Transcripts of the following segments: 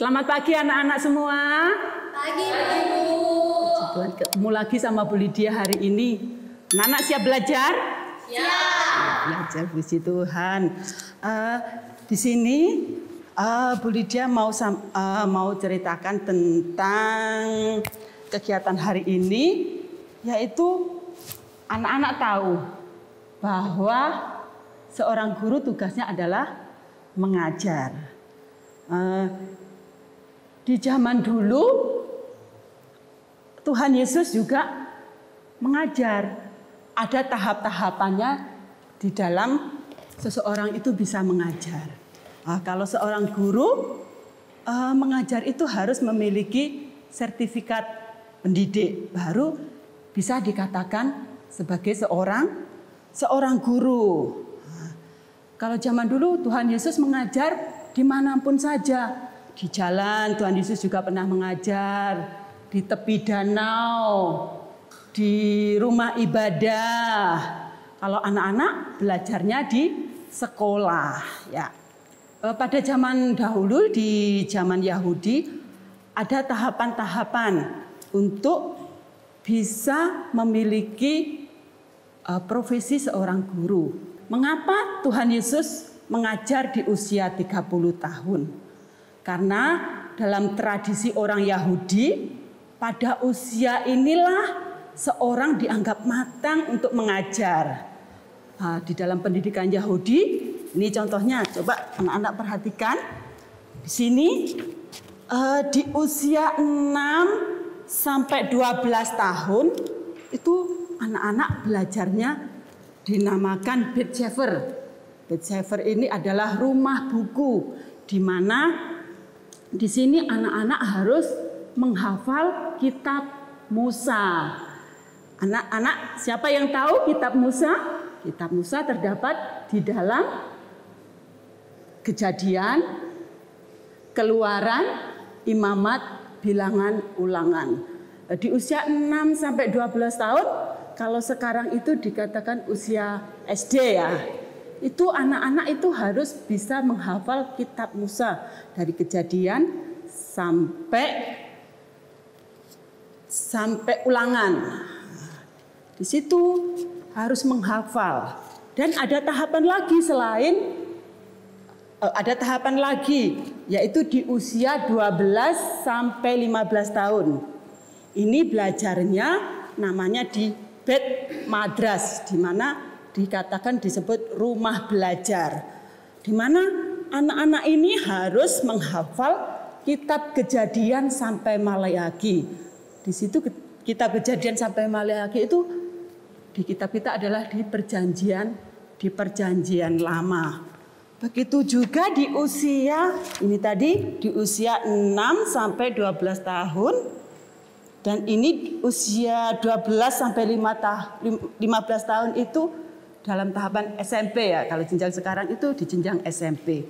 Selamat pagi anak-anak semua. Pagi, Bu. Ketemu lagi sama Bu Lydia hari ini. Anak-anak siap belajar? Siap. Belajar, puji Tuhan. Di sini Bu Lydia mau ceritakan tentang kegiatan hari ini, yaitu anak-anak tahu bahwa seorang guru tugasnya adalah mengajar. Di zaman dulu Tuhan Yesus juga mengajar. Ada tahap-tahapannya di dalam seseorang itu bisa mengajar. Kalau seorang guru mengajar itu harus memiliki sertifikat pendidik, baru bisa dikatakan sebagai seorang guru. Kalau zaman dulu Tuhan Yesus mengajar dimanapun saja. Di jalan Tuhan Yesus juga pernah mengajar, di tepi danau, di rumah ibadah. Kalau anak-anak belajarnya di sekolah, ya. Pada zaman dahulu di zaman Yahudi ada tahapan-tahapan untuk bisa memiliki profesi seorang guru. Mengapa Tuhan Yesus mengajar di usia 30 tahun? Karena dalam tradisi orang Yahudi, pada usia inilah seorang dianggap matang untuk mengajar. Di dalam pendidikan Yahudi, ini contohnya, coba anak-anak perhatikan. Di sini di usia 6 sampai 12 tahun itu anak-anak belajarnya dinamakan Beit Sefer. Beit Sefer ini adalah rumah buku, di mana di sini anak-anak harus menghafal kitab Musa. Anak-anak, siapa yang tahu kitab Musa? Kitab Musa terdapat di dalam Kejadian, Keluaran, Imamat, Bilangan, Ulangan. Di usia 6 sampai 12 tahun, kalau sekarang itu dikatakan usia SD ya. Itu anak-anak itu harus bisa menghafal kitab Musa dari Kejadian sampai Ulangan. Di situ harus menghafal. Dan ada tahapan lagi yaitu di usia 12 sampai 15 tahun. Ini belajarnya namanya di Beit Madras, di mana dikatakan disebut rumah belajar, di mana anak-anak ini harus menghafal kitab Kejadian sampai Maleakhi. Di situ kitab Kejadian sampai Maleakhi itu di kitab kita adalah di perjanjian lama. Begitu juga di usia ini tadi di usia 6 sampai 12 tahun. Dan ini usia 12 sampai 15 tahun itu dalam tahapan SMP ya. Kalau jenjang sekarang itu di jenjang SMP.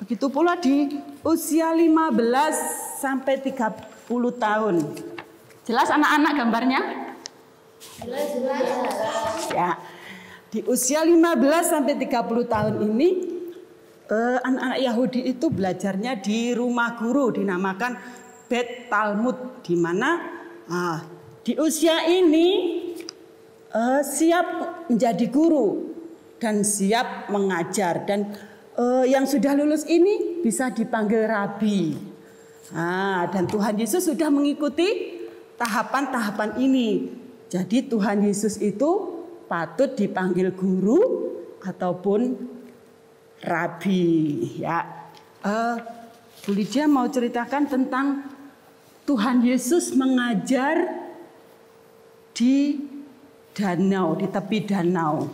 Begitu pula di usia 15 sampai 30 tahun. Jelas anak-anak gambarnya? Jelas. Ya. Di usia 15 sampai 30 tahun ini anak-anak Yahudi itu belajarnya di rumah guru dinamakan Beit Talmud, di mana di usia ini siap menjadi guru dan siap mengajar, dan yang sudah lulus ini bisa dipanggil rabi. Dan Tuhan Yesus sudah mengikuti tahapan-tahapan ini. Jadi Tuhan Yesus itu patut dipanggil guru ataupun rabi. Ya, Bu Lydia mau ceritakan tentang Tuhan Yesus mengajar di danau, di tepi danau.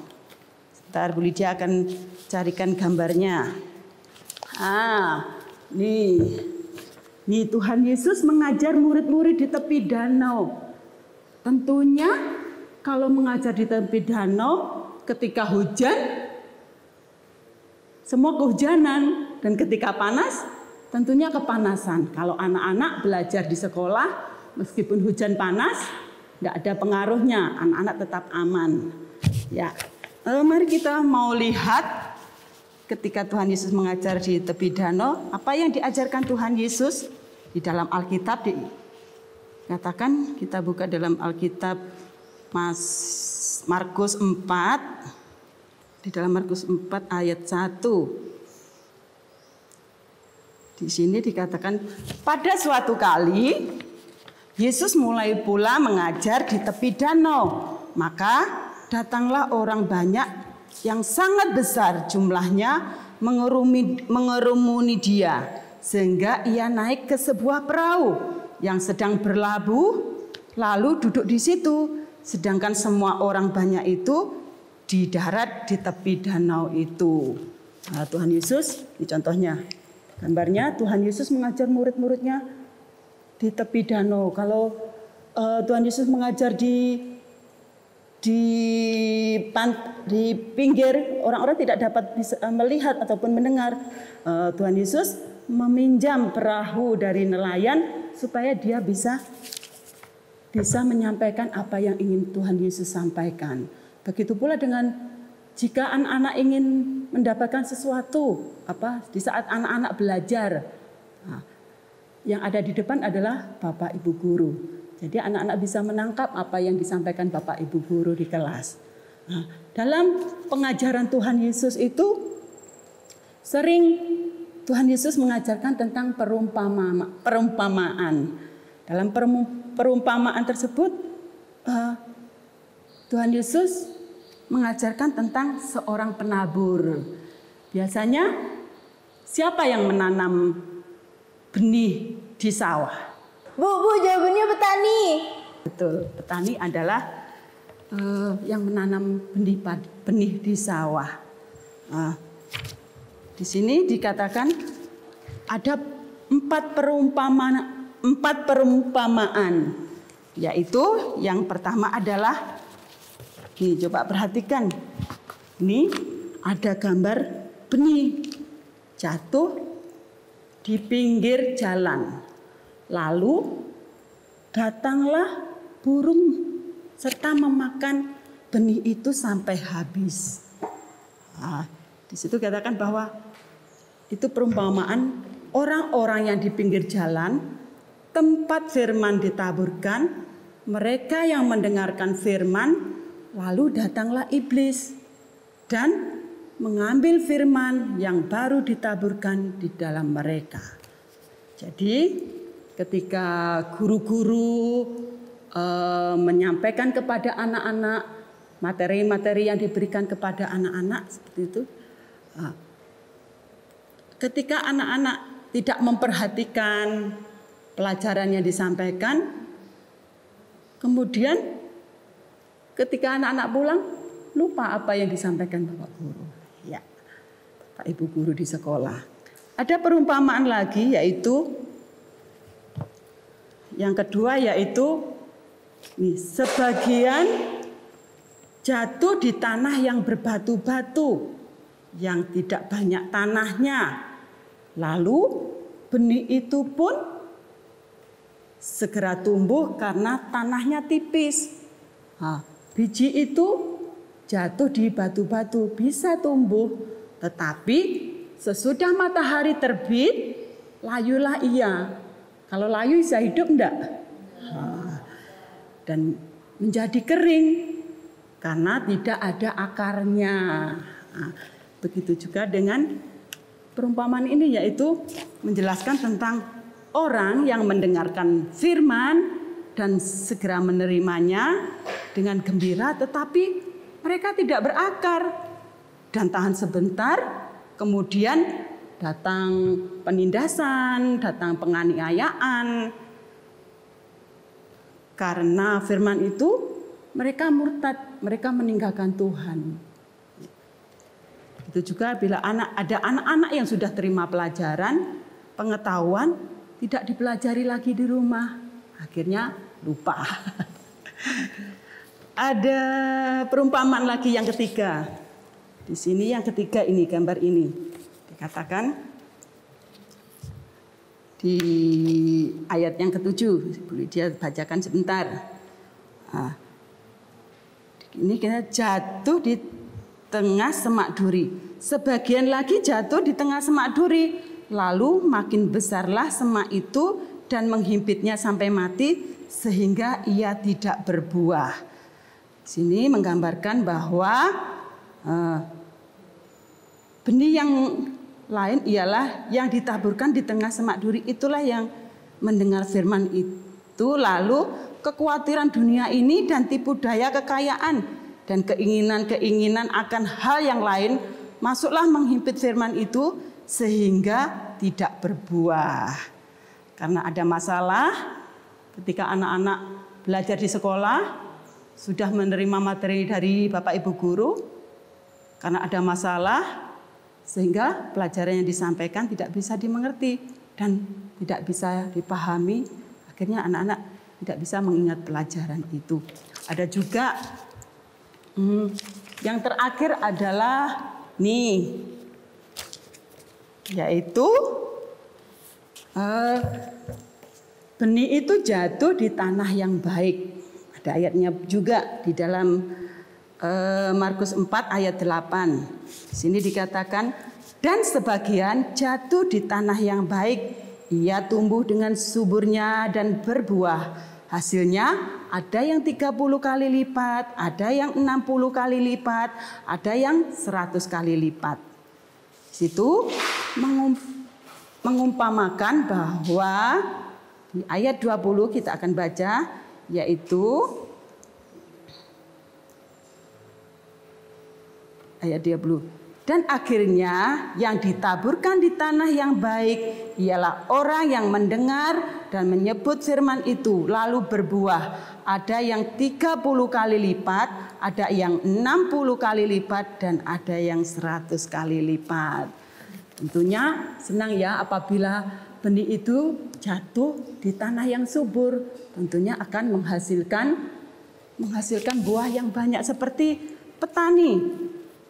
Ntar Bu Lydia akan carikan gambarnya. Nih Tuhan Yesus mengajar murid-murid di tepi danau. Tentunya kalau mengajar di tepi danau ketika hujan, semua kehujanan, dan ketika panas, tentunya kepanasan. Kalau anak-anak belajar di sekolah, meskipun hujan panas, nggak ada pengaruhnya, anak-anak tetap aman. Ya, mari kita mau lihat ketika Tuhan Yesus mengajar di tepi danau, apa yang diajarkan Tuhan Yesus di dalam Alkitab dikatakan, kita buka dalam Alkitab Markus 4, di dalam Markus 4 ayat 1. Di sini dikatakan, pada suatu kali Yesus mulai pula mengajar di tepi danau. Maka datanglah orang banyak yang sangat besar jumlahnya mengerumuni dia, sehingga ia naik ke sebuah perahu yang sedang berlabuh, lalu duduk di situ. Sedangkan semua orang banyak itu di darat di tepi danau itu. Nah, Tuhan Yesus, ini contohnya. Gambarnya Tuhan Yesus mengajar murid-muridnya di tepi danau. Kalau Tuhan Yesus mengajar di pinggir, orang-orang tidak dapat melihat ataupun mendengar. Tuhan Yesus meminjam perahu dari nelayan supaya dia bisa menyampaikan apa yang ingin Tuhan Yesus sampaikan. Begitu pula dengan jika anak-anak ingin mendapatkan sesuatu, di saat anak-anak belajar, yang ada di depan adalah Bapak Ibu guru. Jadi anak-anak bisa menangkap apa yang disampaikan Bapak Ibu guru di kelas. Dalam pengajaran Tuhan Yesus itu sering Tuhan Yesus mengajarkan tentang perumpamaan. Dalam perumpamaan tersebut Tuhan Yesus mengajarkan tentang seorang penabur. Biasanya siapa yang menanam benih di sawah? Bu, jawabannya petani. Betul, petani adalah yang menanam benih di sawah. Di sini dikatakan ada 4 perumpamaan, yaitu yang pertama adalah, nih coba perhatikan, ini ada gambar benih jatuh di pinggir jalan, lalu datanglah burung serta memakan benih itu sampai habis. Di situ katakan bahwa itu perumpamaan orang-orang yang di pinggir jalan, tempat firman ditaburkan, mereka yang mendengarkan firman, lalu datanglah iblis dan mengambil firman yang baru ditaburkan di dalam mereka. Jadi ketika guru-guru menyampaikan kepada anak-anak materi-materi yang diberikan kepada anak-anak seperti itu, ketika anak-anak tidak memperhatikan pelajaran yang disampaikan, kemudian ketika anak-anak pulang lupa apa yang disampaikan Bapak Guru, ya, Pak Ibu Guru di sekolah. Ada perumpamaan lagi, yaitu yang kedua, yaitu sebagian jatuh di tanah yang berbatu-batu, yang tidak banyak tanahnya. Lalu benih itu pun segera tumbuh karena tanahnya tipis. Biji itu jatuh di batu-batu, bisa tumbuh, tetapi sesudah matahari terbit, layulah ia. Kalau layu bisa hidup enggak? Dan menjadi kering karena tidak ada akarnya. Begitu juga dengan perumpamaan ini, yaitu menjelaskan tentang orang yang mendengarkan firman dan segera menerimanya dengan gembira, tetapi mereka tidak berakar dan tahan sebentar, kemudian datang penindasan, datang penganiayaan. Karena firman itu mereka murtad, mereka meninggalkan Tuhan. Itu juga bila ada anak-anak yang sudah terima pelajaran, pengetahuan, tidak dipelajari lagi di rumah, akhirnya lupa. Ada perumpamaan lagi yang ketiga. Di sini yang ketiga ini, gambar ini dikatakan di ayat yang ke-7. Boleh dia bacakan sebentar. Ini kita jatuh di tengah semak duri. sebagian lagi jatuh di tengah semak duri. Lalu makin besarlah semak itu dan menghimpitnya sampai mati sehingga ia tidak berbuah. Sini menggambarkan bahwa benih yang lain ialah yang ditaburkan di tengah semak duri, itulah yang mendengar firman itu, lalu kekhawatiran dunia ini dan tipu daya kekayaan dan keinginan-keinginan akan hal yang lain masuklah menghimpit firman itu sehingga tidak berbuah. Karena ada masalah ketika anak-anak belajar di sekolah, sudah menerima materi dari Bapak Ibu guru, karena ada masalah sehingga pelajaran yang disampaikan tidak bisa dimengerti dan tidak bisa dipahami. Akhirnya anak-anak tidak bisa mengingat pelajaran itu. Ada juga yang terakhir adalah yaitu benih itu jatuh di tanah yang baik. Ada ayatnya juga di dalam Markus 4 ayat 8. Di sini dikatakan, dan sebagian jatuh di tanah yang baik, ia tumbuh dengan suburnya dan berbuah. Hasilnya ada yang 30 kali lipat, ada yang 60 kali lipat, ada yang 100 kali lipat. Situ mengumpamakan bahwa di ayat 20 kita akan baca, yaitu ayat 20. Dan akhirnya yang ditaburkan di tanah yang baik ialah orang yang mendengar dan menyebut firman itu lalu berbuah. Ada yang 30 kali lipat, ada yang 60 kali lipat, dan ada yang 100 kali lipat. Tentunya senang ya apabila benih itu jatuh di tanah yang subur. Tentunya akan menghasilkan buah yang banyak seperti petani.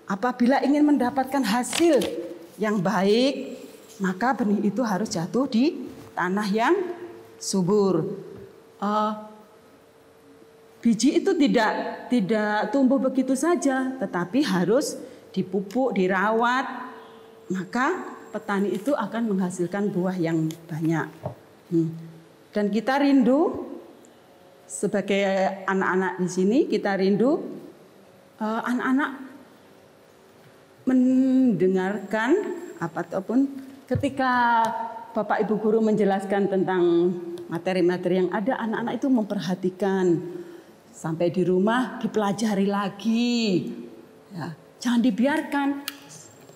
Apabila ingin mendapatkan hasil yang baik, maka benih itu harus jatuh di tanah yang subur. Biji itu tidak tumbuh begitu saja, tetapi harus dipupuk, dirawat. Maka petani itu akan menghasilkan buah yang banyak. Dan kita rindu sebagai anak-anak di sini, kita rindu anak-anak mendengarkan ataupun ketika Bapak Ibu guru menjelaskan tentang materi-materi yang ada, anak-anak itu memperhatikan sampai di rumah dipelajari lagi. Ya, jangan dibiarkan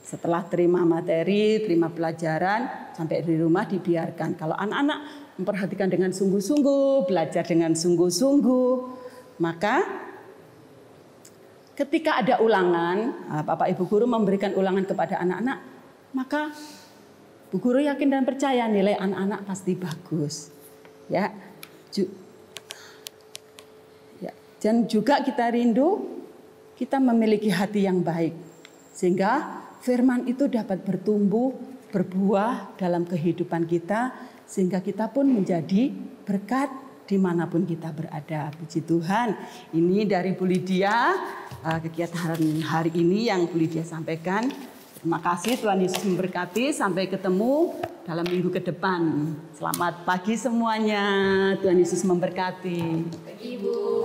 setelah terima materi, terima pelajaran sampai di rumah dibiarkan. Kalau anak-anak memperhatikan dengan sungguh-sungguh, belajar dengan sungguh-sungguh, maka ketika ada ulangan, Bapak Ibu guru memberikan ulangan kepada anak-anak, maka Bu guru yakin dan percaya nilai anak-anak pasti bagus. Ya. Dan juga kita rindu kita memiliki hati yang baik sehingga firman itu dapat bertumbuh, berbuah dalam kehidupan kita sehingga kita pun menjadi berkat dimanapun kita berada. Puji Tuhan. Ini dari Bu Lydia, kegiatan hari ini yang Bu Lydia sampaikan. Terima kasih, Tuhan Yesus memberkati. Sampai ketemu dalam minggu ke depan. Selamat pagi semuanya. Tuhan Yesus memberkati. Ibu.